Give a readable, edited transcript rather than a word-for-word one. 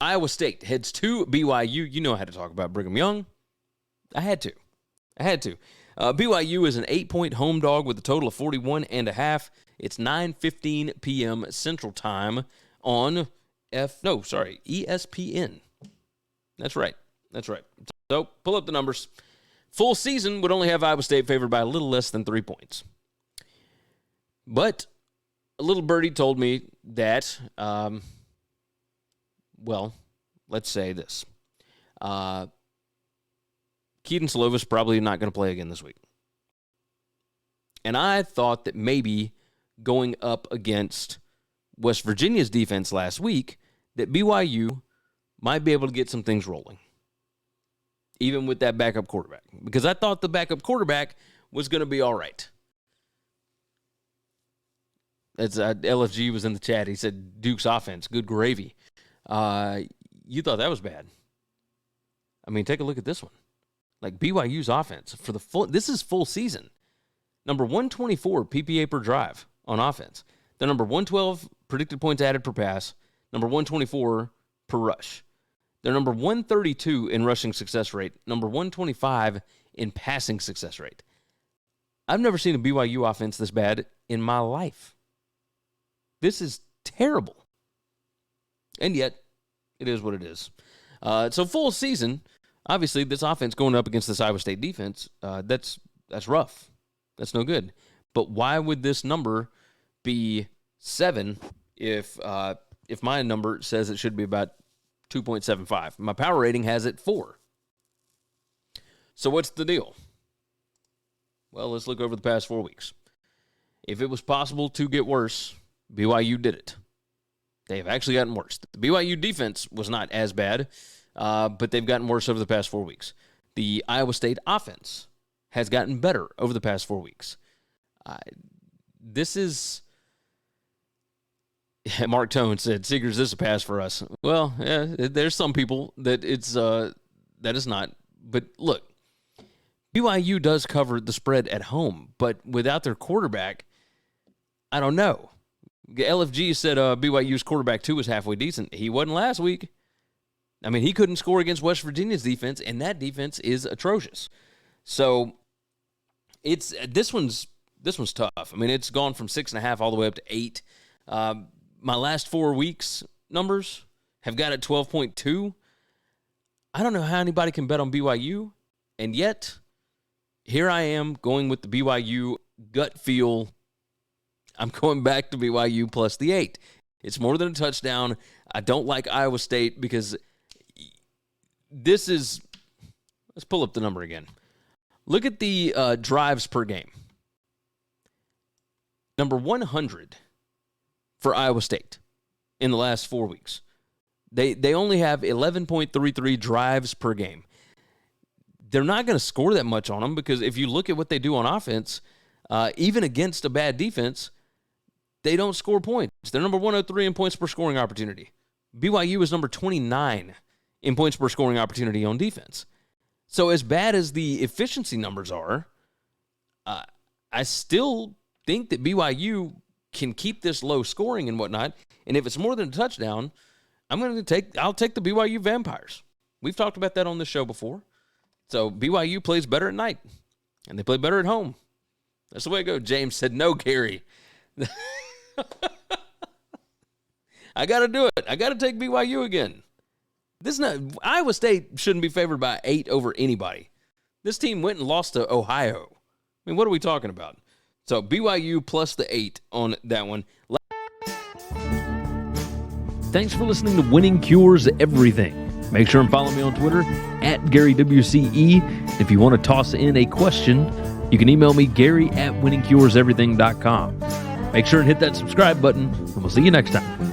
Iowa State heads to BYU. You know I had to talk about Brigham Young. I had to. BYU is an 8-point home dog with a total of 41.5. It's 9:15 p.m. Central Time on ESPN. That's right. So pull up the numbers. Full season would only have Iowa State favored by a little less than 3 points. But a little birdie told me that, let's say this. Keaton Slovis probably not going to play again this week. And I thought that maybe going up against West Virginia's defense last week, that BYU might be able to get some things rolling, even with that backup quarterback. Because I thought the backup quarterback was going to be all right. LFG was in the chat. He said, Duke's offense, good gravy. You thought that was bad. I mean, take a look at this one. Like BYU's offense for this is full season. Number 124 PPA per drive on offense. They're number 112 predicted points added per pass. Number 124 per rush. They're number 132 in rushing success rate. Number 125 in passing success rate. I've never seen a BYU offense this bad in my life. This is terrible. And yet, it is what it is. So full season, obviously, this offense going up against this Iowa State defense, that's rough. That's no good. But why would this number be 7 if my number says it should be about 2.75? My power rating has it 4. So what's the deal? Well, let's look over the past 4 weeks. If it was possible to get worse, BYU did it. They have actually gotten worse. The BYU defense was not as bad, but they've gotten worse over the past 4 weeks. The Iowa State offense has gotten better over the past 4 weeks. This is... Mark Tone said, Seegers, this is a pass for us. Well, yeah, there's some people that that is not. But look, BYU does cover the spread at home, but without their quarterback, I don't know. LFG said BYU's quarterback, too, was halfway decent. He wasn't last week. I mean, he couldn't score against West Virginia's defense, and that defense is atrocious. So this one's tough. I mean, it's gone from 6.5 all the way up to 8. My last 4 weeks numbers have got it 12.2. I don't know how anybody can bet on BYU, and yet here I am going with the BYU gut feel. I'm going back to BYU plus the 8. It's more than a touchdown. I don't like Iowa State because this is – let's pull up the number again. Look at the drives per game. Number 100 for Iowa State in the last 4 weeks. They only have 11.33 drives per game. They're not going to score that much on them because if you look at what they do on offense, even against a bad defense, they don't score points. They're number 103 in points per scoring opportunity. BYU is number 29 in points per scoring opportunity on defense. So as bad as the efficiency numbers are, I still think that BYU can keep this low scoring and whatnot. And if it's more than a touchdown, I'll take the BYU Vampires. We've talked about that on this show before. So BYU plays better at night, and they play better at home. That's the way it goes. James said, no, Gary. I got to do it. I got to take BYU again. Iowa State shouldn't be favored by 8 over anybody. This team went and lost to Ohio. I mean, what are we talking about? So BYU plus the 8 on that one. Thanks for listening to Winning Cures Everything. Make sure and follow me on Twitter @GaryWCE. If you want to toss in a question, you can email me Gary@winningcureseverything.com. Make sure and hit that subscribe button, and we'll see you next time.